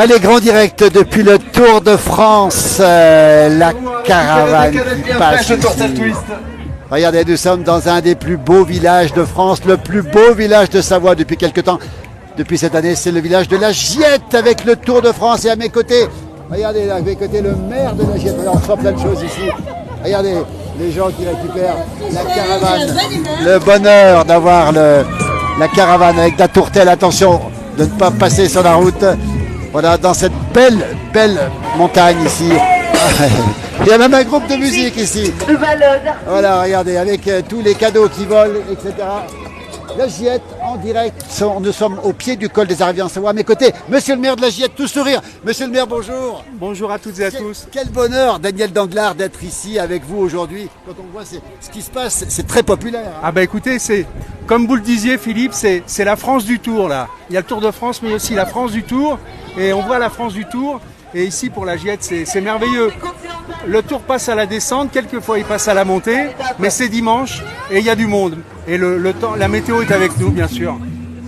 Allez, grand direct depuis le Tour de France, la caravane qui passe ici. Regardez, nous sommes dans un des plus beaux villages de France, le plus beau village de Savoie depuis quelque temps. Depuis cette année, c'est le village de la Giette avec le Tour de France. Et à mes côtés, regardez là, à mes côtés, le maire de la Giette. Alors, on sent plein de choses ici. Regardez, les gens qui récupèrent la caravane. Le bonheur d'avoir la caravane avec la tourtelle. Attention de ne pas passer sur la route. Voilà, dans cette belle montagne ici. Il y a même un groupe de musique ici. Voilà, regardez, avec tous les cadeaux qui volent, etc. La Giette en direct. Nous sommes au pied du col des Arabiens en Savoie. À mes côtés, monsieur le maire de la Giette, tout sourire. Monsieur le maire, bonjour. Bonjour à toutes et à tous. Quel bonheur, Daniel Danglars, d'être ici avec vous aujourd'hui. Quand on voit ce qui se passe, c'est très populaire. Hein. Ah bah écoutez, c'est comme vous le disiez Philippe, c'est la France du Tour là. Il y a le Tour de France mais aussi la France du Tour. Et on voit la France du Tour. Et ici pour la Giette, c'est merveilleux. Le Tour passe à la descente, quelquefois il passe à la montée, mais c'est dimanche et il y a du monde. Et le temps, la météo est avec nous, bien sûr.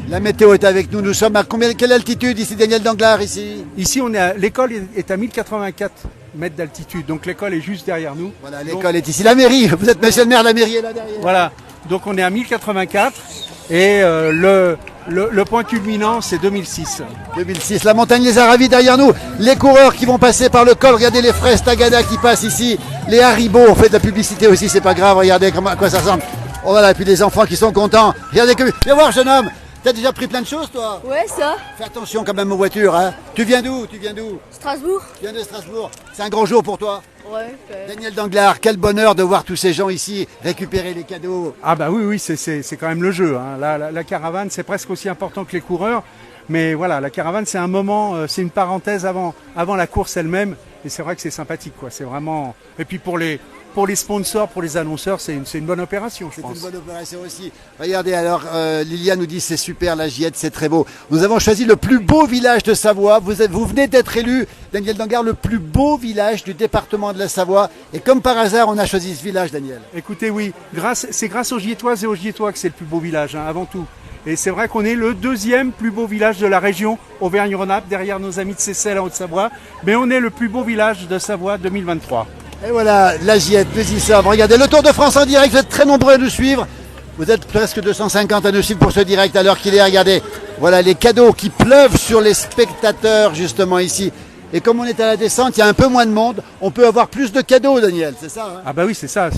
La météo est avec nous. Nous sommes à quelle altitude ici, Daniel Danglars, ici? Ici, l'école est à 1084 mètres d'altitude, donc l'école est juste derrière nous. Voilà, l'école est ici. La mairie, vous êtes monsieur le maire, la mairie est là derrière. Voilà, donc on est à 1084 et le point culminant, c'est 2006. 2006, la montagne les Aravis derrière nous. Les coureurs qui vont passer par le col. Regardez les fraises Tagada qui passent ici. Les Haribo, on fait de la publicité aussi, c'est pas grave. Regardez à quoi ça ressemble. Oh voilà, et puis les enfants qui sont contents. Regardez que... Viens voir, jeune homme. T'as déjà pris plein de choses, toi? Ouais, ça. Fais attention quand même aux voitures, hein. Tu viens d'où? Strasbourg. Tu viens de Strasbourg. C'est un grand jour pour toi. Ouais. Daniel Danglars, quel bonheur de voir tous ces gens ici récupérer les cadeaux. Ah bah oui, c'est quand même le jeu. Hein. La caravane, c'est presque aussi important que les coureurs. Mais voilà, la caravane, c'est un moment, c'est une parenthèse avant la course elle-même. Et c'est vrai que c'est sympathique, quoi. C'est vraiment... Et puis pour les sponsors, pour les annonceurs, c'est une bonne opération, je pense. C'est une bonne opération aussi. Regardez, alors, Lilia nous dit c'est super, la Giette, c'est très beau. Nous avons choisi le plus beau village de Savoie. Vous venez d'être élu, Daniel Danglars, le plus beau village du département de la Savoie. Et comme par hasard, on a choisi ce village, Daniel. Écoutez, oui, c'est grâce aux Giettoises et aux Giettois que c'est le plus beau village, hein, avant tout. Et c'est vrai qu'on est le deuxième plus beau village de la région Auvergne-Rhône-Alpes, derrière nos amis de Seyssel en Haute-Savoie. Mais on est le plus beau village de Savoie 2023. Et voilà, la Giette, nous y sommes. Regardez, le Tour de France en direct, vous êtes très nombreux à nous suivre. Vous êtes presque 250 à nous suivre pour ce direct à l'heure qu'il est. Regardez, voilà les cadeaux qui pleuvent sur les spectateurs justement ici. Et comme on est à la descente, il y a un peu moins de monde, on peut avoir plus de cadeaux, Daniel, c'est ça, hein? Ah bah oui, c'est ça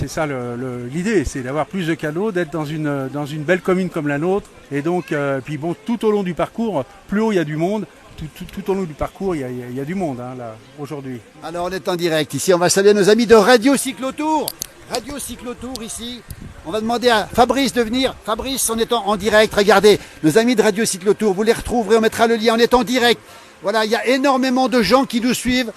l'idée, c'est d'avoir plus de cadeaux, d'être dans une belle commune comme la nôtre. Et donc, puis bon, tout au long du parcours, plus haut il y a du monde. Tout au long du parcours, il y a du monde hein, là aujourd'hui. Alors on est en direct ici, on va saluer nos amis de Radio Cyclotour. Radio Cyclotour ici. On va demander à Fabrice de venir. Fabrice, on est en direct. Regardez, nos amis de Radio Cyclotour, vous les retrouverez, on mettra le lien, on est en direct. Voilà, il y a énormément de gens qui nous suivent.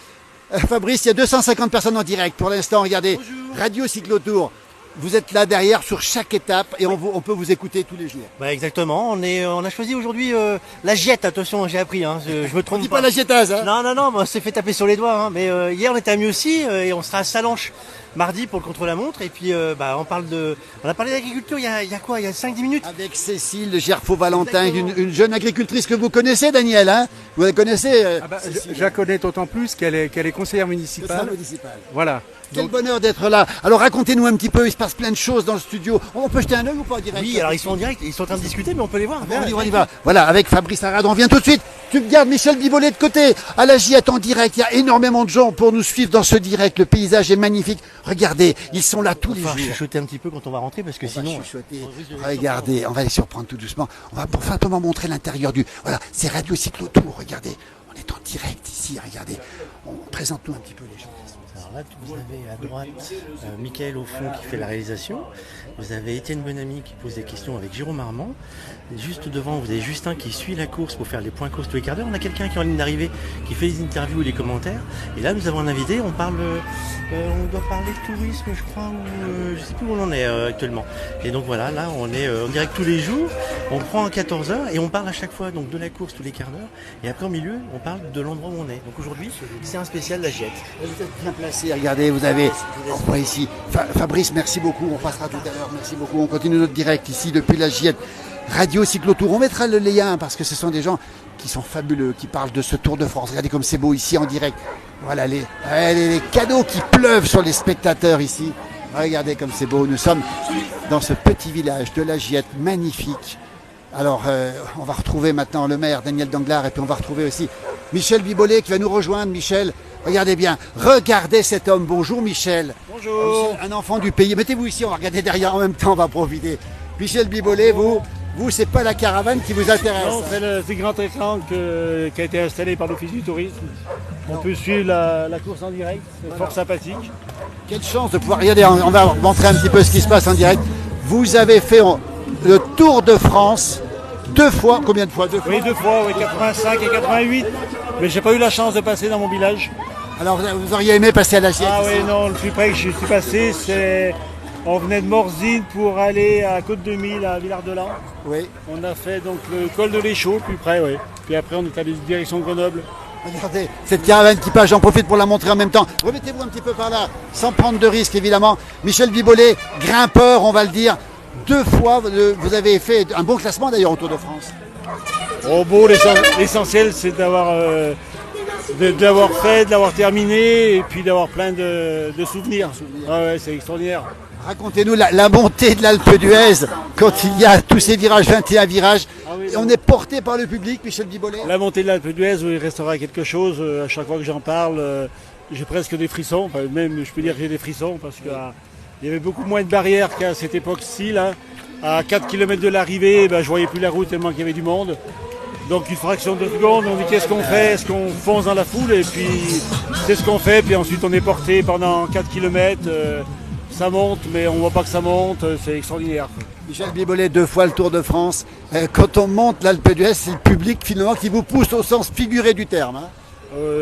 Fabrice, il y a 250 personnes en direct pour l'instant, regardez. Bonjour. Radio Cyclotour. Vous êtes là derrière sur chaque étape et on peut vous écouter tous les jours. Bah exactement, on a choisi aujourd'hui la Giette, attention j'ai appris, hein, je me trompe on dit pas la Gietteuse, hein. Non, on s'est fait taper sur les doigts, hein, mais hier on était à Mieuxy et on sera à Salanches mardi pour le contre-la-montre et puis on a parlé d'agriculture il y a quoi, il y a 5-10 minutes. Avec Cécile de Gerfaux-Valentin, une jeune agricultrice que vous connaissez, Daniel, hein. Vous la connaissez je la connais d'autant plus qu'elle est conseillère municipale. Voilà. Quel bonheur d'être là. Alors racontez-nous un petit peu, il se passe plein de choses dans le studio. On peut jeter un œil ou pas en direct? Oui, alors ils sont en direct, ils sont en train de discuter, mais on peut les voir. On y va. Voilà, avec Fabrice Arad, on vient tout de suite. Tu me gardes Michel Bibolet de côté. À la Giette en direct, il y a énormément de gens pour nous suivre dans ce direct. Le paysage est magnifique. Regardez, ils sont là tous les jours. On va chuchoter un petit peu quand on va rentrer parce que sinon... Regardez, on va les surprendre tout doucement. On va pour simplement montrer l'intérieur du... Voilà, c'est Radio Cyclotour, regardez. On est en direct ici, regardez. On présente-nous un petit peu les gens. Alors là, vous avez à droite Mickaël au fond qui fait la réalisation. Vous avez Étienne Bonamy qui pose des questions avec Jérôme Armand. Et juste devant, vous avez Justin qui suit la course pour faire les points course tous les quarts d'heure. On a quelqu'un qui est en ligne d'arrivée qui fait les interviews et les commentaires. Et là, nous avons un invité. On doit parler de tourisme, je crois, ou je sais plus où on en est actuellement. Et donc voilà, là, on est en direct tous les jours. On prend à 14h et on parle à chaque fois donc de la course tous les quarts d'heure. Et après, au milieu, on parle de l'endroit où on est. Donc aujourd'hui, c'est un spécial de la Giette. Vous êtes bien placé. Regardez, vous avez... On voit ici. Fabrice, merci beaucoup. On passera tout à l'heure. Merci beaucoup. On continue notre direct ici depuis la Giette. Radio Cyclotour. On mettra le lien parce que ce sont des gens qui sont fabuleux, qui parlent de ce Tour de France. Regardez comme c'est beau ici en direct. Voilà les cadeaux qui pleuvent sur les spectateurs ici. Regardez comme c'est beau. Nous sommes dans ce petit village de la Giette, magnifique. Alors, on va retrouver maintenant le maire Daniel Danglars et puis on va retrouver aussi Michel Bibollet qui va nous rejoindre. Michel, regardez bien, regardez cet homme. Bonjour Michel. Bonjour. Un enfant du pays. Mettez-vous ici, on va regarder derrière en même temps, on va profiter. Michel Bibollet, vous, c'est pas la caravane qui vous intéresse. Non, c'est le grand écran qui a été installé par l'Office du tourisme. On peut suivre la course en direct, c'est fort sympathique. Quelle chance de pouvoir... Regardez, on va montrer un petit peu ce qui se passe en direct. Vous avez fait le Tour de France 2 fois. Combien de fois? 2 fois? Oui, 2 fois, oui, 85 et 88. Mais j'ai pas eu la chance de passer dans mon village. Alors vous auriez aimé passer à la Giette? Ah oui, non, le plus près que je suis passé, c'est... On venait de Morzine pour aller à Côte-de-Mille, à Villard-de-Lans. Oui. On a fait donc le col de l'Échaud, plus près, oui. Puis après, on est allé direction Grenoble. Regardez, cette caravane qui passe, j'en profite pour la montrer en même temps. Remettez-vous un petit peu par là, sans prendre de risques évidemment. Michel Bibollet, grimpeur, on va le dire. 2 fois, vous avez fait un bon classement d'ailleurs au Tour de France. Oh bon, l'essentiel c'est d'avoir fait, de l'avoir terminé et puis d'avoir plein de souvenirs. Ah ouais, c'est extraordinaire. Racontez-nous la montée de l'Alpe d'Huez quand il y a tous ces virages, 21 virages. Ah oui, et on est porté par le public, Michel Bibollet. La montée de l'Alpe d'Huez, il restera quelque chose. À chaque fois que j'en parle, j'ai presque des frissons. Enfin, même, je peux dire que j'ai des frissons parce qu'il y avait beaucoup moins de barrières qu'à cette époque-ci. Là. À 4 km de l'arrivée, je voyais plus la route tellement qu'il y avait du monde. Donc une fraction de seconde, on dit qu'est-ce qu'on fait? Est-ce qu'on fonce dans la foule? Et puis c'est ce qu'on fait. Puis ensuite on est porté pendant 4 km. Ça monte, mais on ne voit pas que ça monte. C'est extraordinaire. Michel Bibollet, 2 fois le Tour de France. Quand on monte l'Alpe d'Huez, c'est le public finalement qui vous pousse au sens figuré du terme. Hein.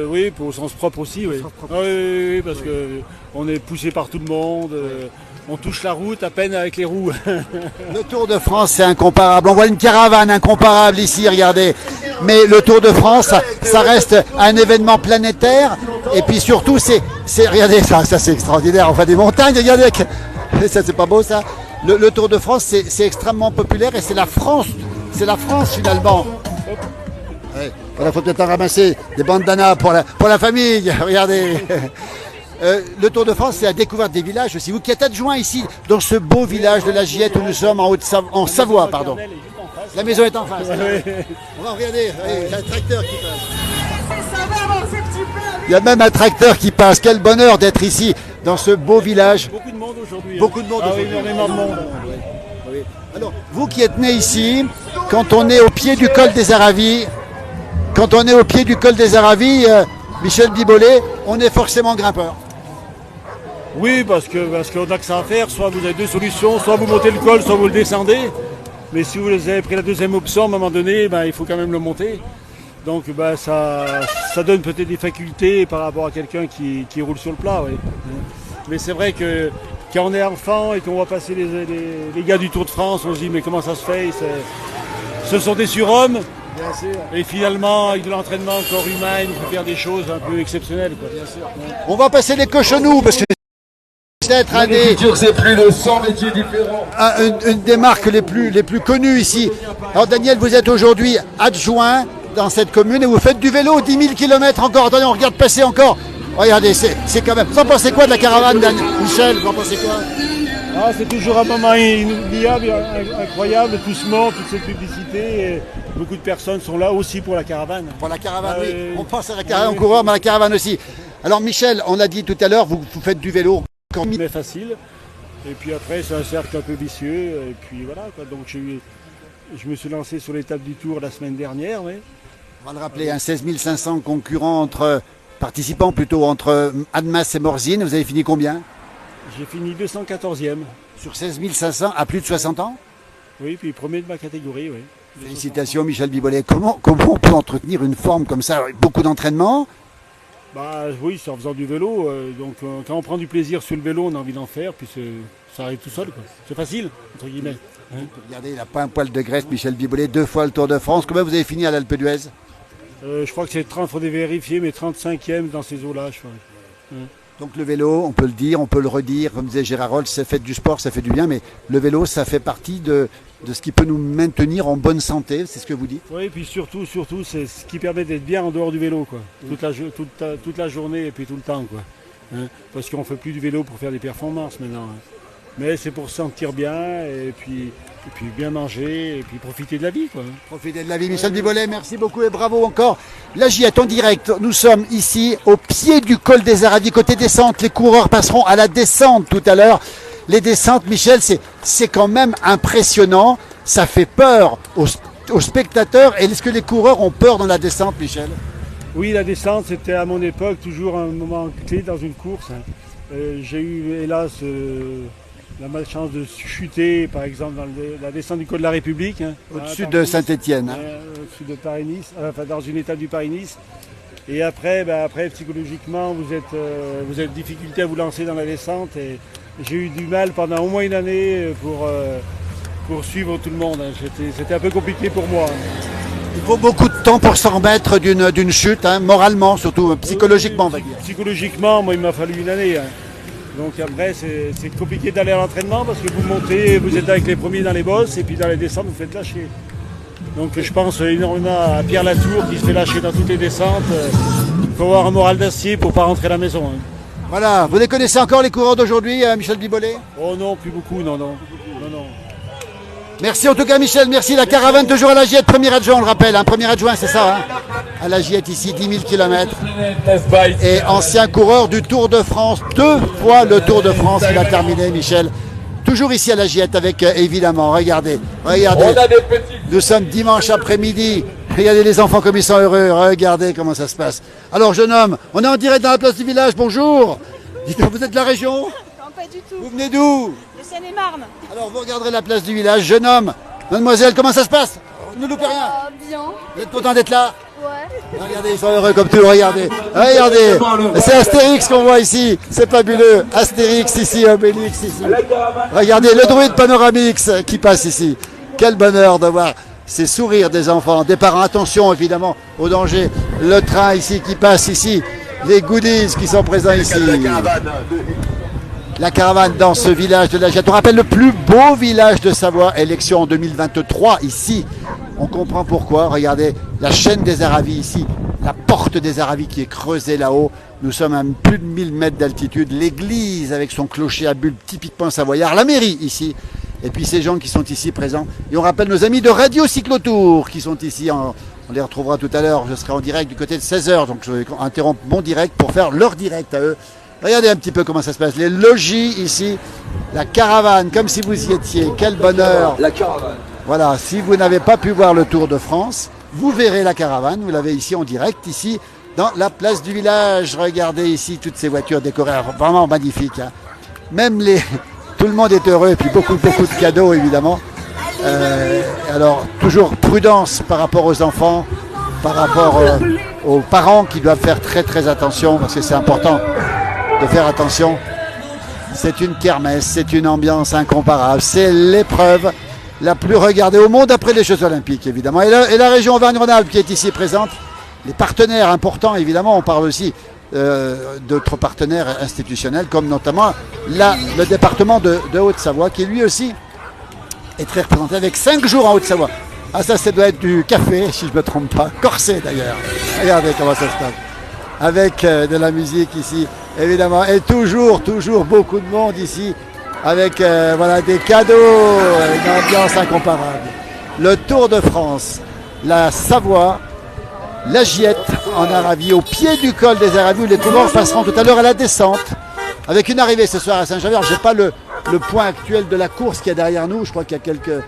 Oui, au sens propre aussi, oui. Oui, parce qu'on est poussé par tout le monde. On touche la route à peine avec les roues. Le Tour de France, c'est incomparable. On voit une caravane incomparable ici, regardez. Mais le Tour de France, ça reste un événement planétaire. Et puis surtout, regardez, ça c'est extraordinaire. On voit des montagnes, regardez. Ça, c'est pas beau, ça. Le Tour de France, c'est extrêmement populaire et c'est la France finalement. Ouais. Voilà, faut peut-être en ramasser des bandanas pour la famille. Regardez. Le Tour de France, c'est la découverte des villages aussi. Vous qui êtes adjoint ici, dans ce beau village de la Giette où nous sommes en Savoie, pardon. La maison est en face. On va regarder, il y a un tracteur qui passe. Il y a même un tracteur qui passe. Quel bonheur d'être ici, dans ce beau village. Beaucoup de monde aujourd'hui. Beaucoup de monde aujourd'hui. Oui, énormément de monde. Oui. Alors, vous qui êtes né ici, quand on est au pied du col des Aravis, Michel Bibollet, on est forcément grimpeur. Oui, parce qu'on a que ça à faire. Soit vous avez 2 solutions, soit vous montez le col, soit vous le descendez. Mais si vous avez pris la deuxième option, à un moment donné, il faut quand même le monter. Donc ça donne peut-être des facultés par rapport à quelqu'un qui roule sur le plat. Oui. Mais c'est vrai que quand on est enfant et qu'on voit passer les gars du Tour de France, on se dit mais comment ça se fait? Ce sont des surhommes. Bien sûr. Et finalement, avec de l'entraînement, corps humain, il peut faire des choses un peu exceptionnelles. Quoi. Bien sûr. On va passer les cochonous parce que c'est plus de 100 métiers différents. Une des marques les plus connues ici. Alors Daniel, vous êtes aujourd'hui adjoint dans cette commune et vous faites du vélo 10 000 km encore. Attendez, on regarde passer encore. Regardez, c'est quand même... Vous en pensez quoi de la caravane, Michel? Vous en pensez quoi? C'est toujours un moment inoubliable, incroyable, tout se monte, toute cette publicité. Et beaucoup de personnes sont là aussi pour la caravane. Pour la caravane, oui. On pense à la caravane, au coureur, mais à la caravane aussi. Alors Michel, on l'a dit tout à l'heure, vous faites du vélo. Mais facile. Et puis après, c'est un cercle un peu vicieux. Et puis voilà, quoi. Donc je me suis lancé sur l'étape du Tour la semaine dernière. Oui. On va le rappeler, 16 500 concurrents participants plutôt entre Annemasse et Morzine. Vous avez fini combien? J'ai fini 214e. Sur 16 500 à plus de 60 ans? Oui, puis premier de ma catégorie, oui. Félicitations Michel Bibollet. Comment on peut entretenir une forme comme ça? Beaucoup d'entraînement? Oui, c'est en faisant du vélo. Donc quand on prend du plaisir sur le vélo, on a envie d'en faire, puis ça arrive tout seul. Quoi. C'est facile, entre guillemets. Hein. Regardez, il n'a pas un poil de graisse, Michel Bibollet, 2 fois le Tour de France. Comment vous avez fini à l'Alpe d'Huez? Je crois que c'est 30, il faut vérifier, mais 35e dans ces eaux-là, je crois. Hein. Donc le vélo, on peut le dire, on peut le redire, comme disait Gérard Rolls, ça fait du sport, ça fait du bien, mais le vélo, ça fait partie de ce qui peut nous maintenir en bonne santé, c'est ce que vous dites? Oui, et puis surtout, c'est ce qui permet d'être bien en dehors du vélo, quoi. Toute la journée et puis tout le temps, quoi. Hein, parce qu'on ne fait plus du vélo pour faire des performances maintenant. Hein. Mais c'est pour se sentir bien et puis bien manger et puis profiter de la vie, quoi. Profitez de la vie. Michel Bibolet, merci beaucoup et bravo encore. La Giette en direct, nous sommes ici au pied du col des Aravis, côté descente. Les coureurs passeront à la descente tout à l'heure. Les descentes, Michel, c'est quand même impressionnant. Ça fait peur aux spectateurs. Et est-ce que les coureurs ont peur dans la descente, Michel? Oui, la descente, c'était à mon époque toujours un moment clé dans une course. Hein. J'ai eu, hélas, la malchance de chuter, par exemple, dans la descente du col de la République. Hein, au-dessus de Saint-Étienne. Hein. Au-dessus de Paris-Nice, enfin dans une étape du Paris-Nice. Et après, psychologiquement, vous êtes difficulté à vous lancer dans la descente. Et j'ai eu du mal pendant au moins une année pour suivre tout le monde. Hein. C'était un peu compliqué pour moi. Hein. Il faut beaucoup de temps pour s'en remettre d'une chute, hein, moralement, surtout psychologiquement. Oui, psychologiquement, moi, il m'a fallu une année. Hein. Donc après, c'est compliqué d'aller à l'entraînement parce que vous montez, vous êtes avec les premiers dans les bosses et puis dans les descentes, vous faites lâcher. Donc je pense énormément à Pierre Latour qui se fait lâcher dans toutes les descentes. Il faut avoir un moral d'acier pour ne pas rentrer à la maison. Hein. Voilà, vous les connaissez encore les coureurs d'aujourd'hui, Michel Bibolet? Oh non, plus beaucoup, non. Merci en tout cas Michel, merci. La caravane toujours à la Giette, premier adjoint, on le rappelle, premier adjoint c'est ça, hein, à la Giette ici, 10 000 km. Et ancien coureur du Tour de France, 2 fois le Tour de France, il a terminé Michel. Toujours ici à la Giette avec évidemment, regardez, nous sommes dimanche après-midi, regardez les enfants comme ils sont heureux, regardez comment ça se passe. Alors jeune homme, on est en direct dans la place du village, bonjour. Dites-moi, vous êtes de la région? Non, pas du tout. Vous venez d'où? De Seine-et-Marne. Alors vous regarderez la place du village, jeune homme, mademoiselle, comment ça se passe? Ne loupez rien. Bien. Vous êtes content d'être là? Ouais. Regardez, ils sont heureux comme tout, regardez. Regardez, c'est Astérix qu'on voit ici, c'est fabuleux. Astérix ici, Obélix ici. Regardez, le druide Panoramix qui passe ici. Quel bonheur de voir ces sourires des enfants, des parents. Attention évidemment au danger. Le train ici qui passe ici, les goodies qui sont présents ici. La caravane dans ce village de la Giette. On rappelle le plus beau village de Savoie, élection en 2023 ici. On comprend pourquoi. Regardez la chaîne des Aravis ici, la porte des Aravis qui est creusée là-haut. Nous sommes à plus de 1000 mètres d'altitude. L'église avec son clocher à bulbe typiquement savoyard. La mairie ici. Et puis ces gens qui sont ici présents. Et on rappelle nos amis de Radio Cyclotour qui sont ici. On les retrouvera tout à l'heure. Je serai en direct du côté de 16h. Donc je vais interrompre mon direct pour faire leur direct à eux. Regardez un petit peu comment ça se passe. Les logis ici, la caravane, comme si vous y étiez. Quel bonheur. La caravane. Voilà, si vous n'avez pas pu voir le Tour de France, vous verrez la caravane. Vous l'avez ici en direct, ici dans la place du village. Regardez ici toutes ces voitures décorées, vraiment magnifiques. Hein. Même tout le monde est heureux et puis beaucoup de cadeaux évidemment. Alors toujours prudence par rapport aux enfants, par rapport aux parents qui doivent faire très attention parce que c'est important de faire attention. C'est une kermesse, c'est une ambiance incomparable, c'est l'épreuve la plus regardée au monde après les Jeux Olympiques évidemment. Et la région Auvergne-Rhône-Alpes qui est ici présente, les partenaires importants évidemment, on parle aussi d'autres partenaires institutionnels comme notamment le département de Haute-Savoie qui lui aussi est très représenté avec 5 jours en Haute-Savoie. Ah ça doit être du café si je ne me trompe pas, corsé d'ailleurs. Regardez comment ça se passe. Avec de la musique ici évidemment et toujours beaucoup de monde ici avec voilà, des cadeaux, une ambiance incomparable. Le Tour de France, la Savoie, la Giette en Aravis, au pied du col des Aravis où les coureurs passeront tout à l'heure à la descente avec une arrivée ce soir à Saint-Javert. Je n'ai pas le point actuel de la course qui est derrière nous, je crois qu'il y a quelques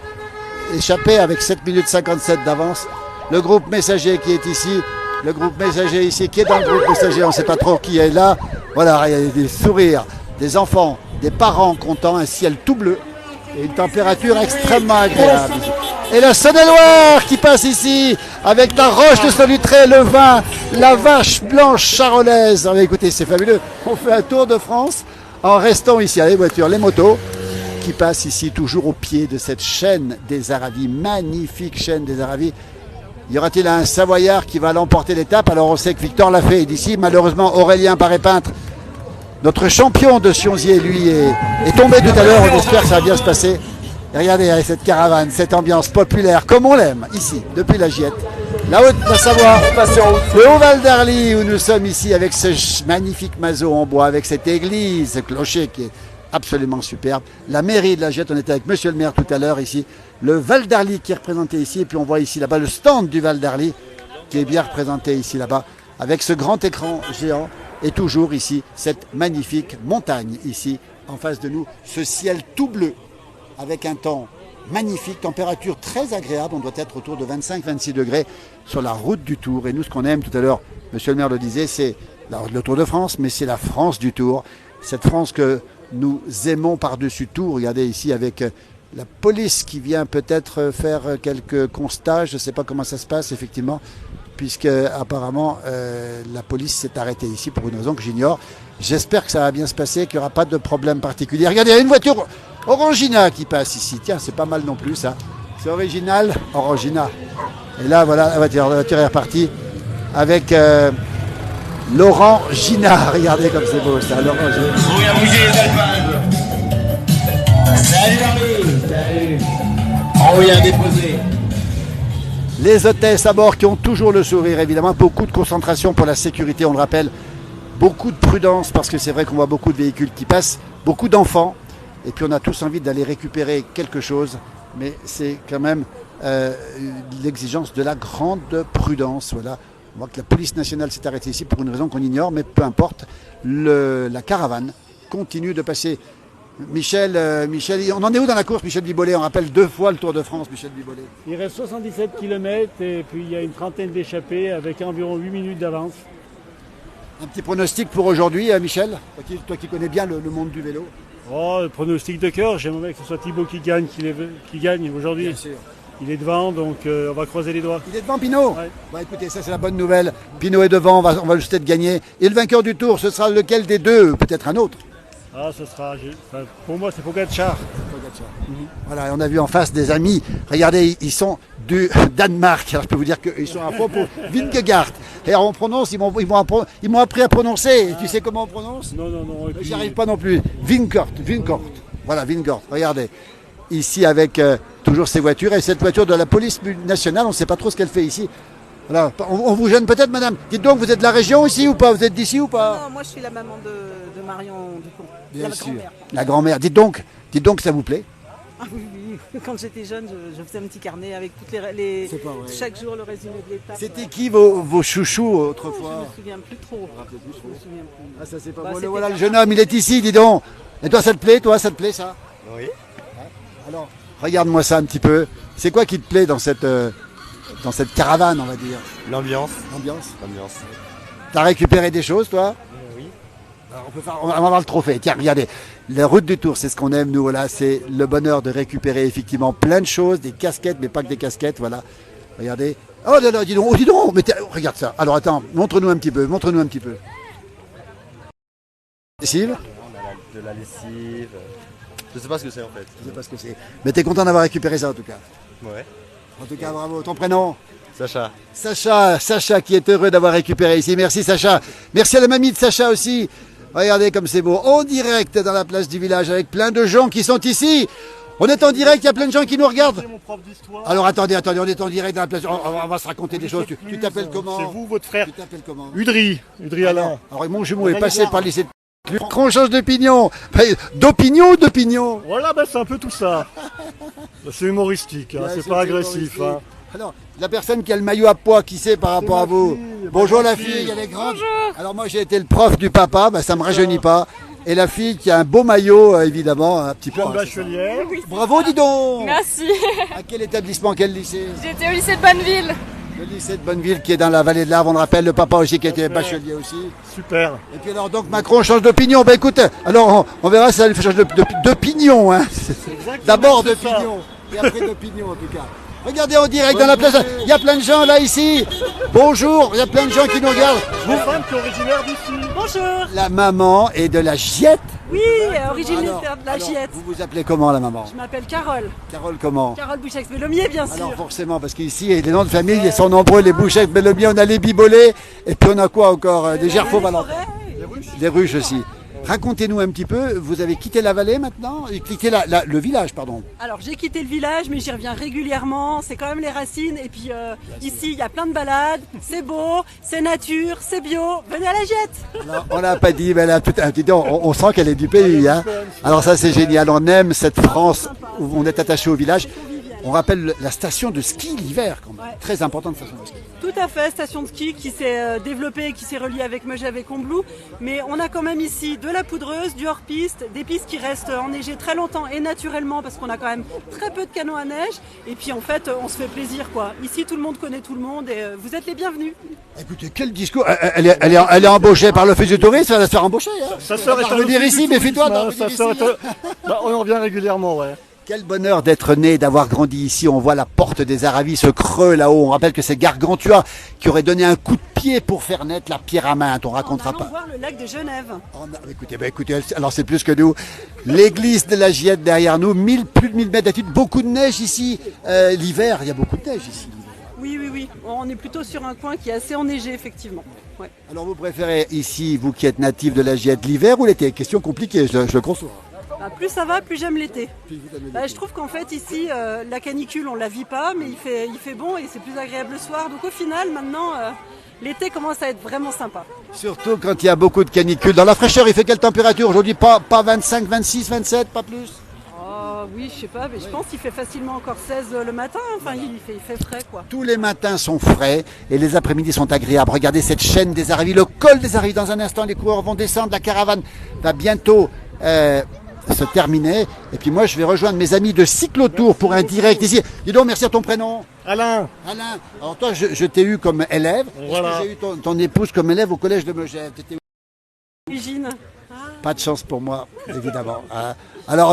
échappés avec 7 minutes 57 d'avance. Le groupe Messager qui est ici, le groupe Messager ici, qui est dans le groupe Messager, on ne sait pas trop qui est là. Voilà, il y a des sourires, des enfants, des parents contents, un ciel tout bleu et une température extrêmement agréable. Et la Saône-et-Loire qui passe ici avec la roche de Solutré, le vin, la vache blanche charolaise. Écoutez, c'est fabuleux. On fait un tour de France en restant ici. Les voitures, les motos qui passent ici toujours au pied de cette chaîne des Aravis, magnifique chaîne des Aravis. Y aura-t-il un Savoyard qui va l'emporter l'étape? Alors on sait que Victor l'a fait d'ici. Malheureusement, Aurélien Paré-Peintre Notre champion de Sionzier, lui, est tombé tout à l'heure. On espère que ça va bien se passer. Et regardez avec cette caravane, cette ambiance populaire, comme on l'aime, ici, depuis la Giette. La Haute-Savoie, le Haut-Val d'Arly, où nous sommes ici avec ce magnifique mazo en bois, avec cette église, ce clocher qui est absolument superbe. La mairie de la Giette, on était avec monsieur le maire tout à l'heure ici. Le Val d'Arly qui est représenté ici, et puis on voit ici là-bas le stand du Val d'Arly qui est bien représenté ici là-bas, avec ce grand écran géant, et toujours ici, cette magnifique montagne ici, en face de nous, ce ciel tout bleu, avec un temps magnifique, température très agréable, on doit être autour de 25-26 degrés sur la route du Tour. Et nous, ce qu'on aime tout à l'heure, monsieur le maire le disait, c'est le Tour de France, mais c'est la France du Tour. Cette France que nous aimons par-dessus tout. Regardez ici avec la police qui vient peut-être faire quelques constats, je ne sais pas comment ça se passe effectivement, puisque apparemment la police s'est arrêtée ici pour une raison que j'ignore. J'espère que ça va bien se passer, qu'il n'y aura pas de problème particulier. Regardez, il y a une voiture Orangina qui passe ici. Tiens, c'est pas mal non plus ça. C'est original, Orangina. Et là, voilà, la voiture est repartie avec l'Orangina. Regardez comme c'est beau ça, l'Orangina. Oui, à bouger les alpages. Salut Marie. Salut. Envoyez un déposé. Les hôtesses à bord qui ont toujours le sourire, évidemment. Beaucoup de concentration pour la sécurité, on le rappelle. Beaucoup de prudence parce que c'est vrai qu'on voit beaucoup de véhicules qui passent. Beaucoup d'enfants. Et puis on a tous envie d'aller récupérer quelque chose. Mais c'est quand même l'exigence de la grande prudence. Voilà. On voit que la police nationale s'est arrêtée ici pour une raison qu'on ignore. Mais peu importe. La caravane continue de passer. Michel, on en est où dans la course, Michel Bibollet? On rappelle 2 fois le Tour de France, Michel Bibollet. Il reste 77 km et puis il y a une trentaine d'échappées avec environ 8 minutes d'avance. Un petit pronostic pour aujourd'hui, Michel, toi qui connais bien le monde du vélo. Oh, le pronostic de cœur, j'aimerais que ce soit Thibaut qui gagne aujourd'hui. Bien sûr. Il est devant, donc on va croiser les doigts. Il est devant, Pinot? Ouais. Bah écoutez, ça c'est la bonne nouvelle. Pinot est devant, on va juste être gagné. Et le vainqueur du Tour, ce sera lequel des deux? Peut-être un autre. Ah, ce sera. Pour moi, c'est Pogacar. Voilà, on a vu en face des amis. Regardez, ils sont du Danemark. Alors je peux vous dire qu'ils sont à fond pour Vingegaard. Et alors on prononce, ils m'ont appris à prononcer. Tu sais comment on prononce? Non. J'y arrive pas non plus. Vingegaard. Voilà, Vingegaard. Regardez. Ici avec toujours ces voitures. Et cette voiture de la police nationale, on ne sait pas trop ce qu'elle fait ici. Voilà. On vous gêne peut-être, madame? Dites donc, vous êtes de la région ici ou pas? Vous êtes d'ici ou pas? Non, moi je suis la maman de Marion Dupont. Bien la sûr. grand-mère. La grand-mère. Dites donc que ça vous plaît. Ah oui. Quand j'étais jeune, je faisais un petit carnet avec toutes les C'est pas vrai. chaque jour le résumé de l'étape. C'était qui vos chouchous Je autrefois? me souviens plus trop. Je me souviens plus. Ah, ça c'est pas Bah, bon. c'était Voilà, le pas- jeune homme, il est ici, dis donc. Et toi, ça te plaît, ça Oui. Alors, regarde-moi ça un petit peu. C'est quoi qui te plaît dans cette caravane, on va dire? L'ambiance. L'ambiance. L'ambiance. T'as récupéré des choses, toi? Oui. Alors, on va voir le trophée. Tiens, regardez. La route du Tour, c'est ce qu'on aime, nous. Voilà, c'est le bonheur de récupérer effectivement plein de choses, des casquettes, mais pas que des casquettes. Voilà. Regardez. Oh là là, dis donc. Mais regarde ça. Alors, attends, montre-nous un petit peu. Sylve? On a de la lessive. Je sais pas ce que c'est en fait. Je sais pas ce que c'est. Mais t'es content d'avoir récupéré ça, en tout cas. Ouais. En tout cas, bravo. Ton prénom? Sacha. Sacha qui est heureux d'avoir récupéré ici. Merci Sacha. Merci à la mamie de Sacha aussi. Regardez comme c'est beau. En direct dans la place du village avec plein de gens qui sont ici. On est en direct, il y a plein de gens qui nous regardent. Mon prof d'histoire. Alors attendez, on est en direct dans la place. On va se raconter des choses. Tu t'appelles comment? C'est vous, votre frère. Tu t'appelles comment? Udry Alain. Alors mon jumeau est passé par le lycée de Clure. On change d'opinion. D'opinion ou d'opinion? Voilà, c'est un peu tout ça. C'est humoristique, hein, c'est pas agressif. Hein. Alors, la personne qui a le maillot à pois, qui sait par rapport à vous? fille. Bonjour la Ma fille, elle est grande. Alors moi j'ai été le prof du papa, ça me rajeunit pas. Et la fille qui a un beau maillot, évidemment, un petit peu. Jeanne Bachelière. Bravo, dis donc. Merci. À quel établissement, quel lycée? J'étais au lycée de Bonneville. Le lycée de Bonneville qui est dans la vallée de l'Arve, on le rappelle, le papa aussi qui était bachelier aussi. Super. Et puis alors donc Macron change d'opinion. Ben écoute, alors on verra si ça lui fait changer d'opinion. Hein. D'abord d'opinion, et après d'opinion en tout cas. Regardez en direct dans la place, il y a plein de gens là ici. Bonjour, il y a plein de gens qui nous regardent. Une femme qui est originaire d'ici. Bonjour. La maman est de la Giette. Oui, originaire de la Giette. Vous vous appelez comment la maman? Je m'appelle Carole. Carole comment? Carole Bouchex-Bellomier, bien sûr. Alors forcément, parce qu'ici, les noms de famille, ils sont nombreux, les Bouchex, Bellomier, on a les Bibolets, et puis on a quoi encore? Des Gerfaux, Valentin. Des Ruches aussi. Racontez-nous un petit peu, vous avez quitté la vallée maintenant, quitté le village, pardon. Alors j'ai quitté le village, mais j'y reviens régulièrement. C'est quand même les racines. Et puis ici, il y a plein de balades. C'est beau, c'est nature, c'est bio. Venez à la Giette. Alors, on l'a pas dit, mais elle a tout un petit on sent qu'elle est du pays. Hein. Alors ça c'est génial, on aime cette France où on est attaché au village. On rappelle la station de ski l'hiver, quand même. Ouais. Très importante station de ski. Tout à fait, station de ski qui s'est développée, qui s'est reliée avec Megève et Combloux. Mais on a quand même ici de la poudreuse, du hors-piste, des pistes qui restent enneigées très longtemps et naturellement parce qu'on a quand même très peu de canons à neige. Et puis en fait, on se fait plaisir quoi. Ici, tout le monde connaît tout le monde et vous êtes les bienvenus. Écoutez, quel discours. Elle est embauchée par l'Office du tourisme, elle va se faire embaucher. Hein. Sa sœur est à revenir ici, méfie-toi. On revient régulièrement, ouais. Quel bonheur d'être né, d'avoir grandi ici. On voit la porte des Aravis, ce creux là-haut. On rappelle que c'est Gargantua qui aurait donné un coup de pied pour faire naître la pierre à main. On racontera pas. On va voir le lac de Genève. Écoutez, alors c'est plus que nous. L'église de la Giette derrière nous, plus de 1000 mètres d'altitude, beaucoup de neige ici. L'hiver, il y a beaucoup de neige ici. Oui. On est plutôt sur un coin qui est assez enneigé, effectivement. Ouais. Alors vous préférez ici, vous qui êtes natif de la Giette, l'hiver ou l'été? Question compliquée, je le conçois. Bah, plus ça va, plus j'aime l'été. Je trouve qu'en fait ici, la canicule, on la vit pas, mais il fait bon et c'est plus agréable le soir. Donc au final, maintenant, l'été commence à être vraiment sympa. Surtout quand il y a beaucoup de canicule. Dans la fraîcheur, il fait quelle température aujourd'hui? Pas 25, 26, 27, pas plus? Oui, je sais pas, mais je pense qu'il fait facilement encore 16 le matin. Enfin, il fait frais, quoi. Tous les matins sont frais et les après-midi sont agréables. Regardez cette chaîne des Aravis, le col des Aravis. Dans un instant, les coureurs vont descendre. La caravane va bientôt se terminer. Et puis moi, je vais rejoindre mes amis de Cyclotour pour un direct ici. Dis donc, merci à ton prénom. Alain. Alors toi, je t'ai eu comme élève. Voilà. Est-ce que j'ai eu ton épouse comme élève au collège de Megève? Origine. Pas de chance pour moi, évidemment. Alors.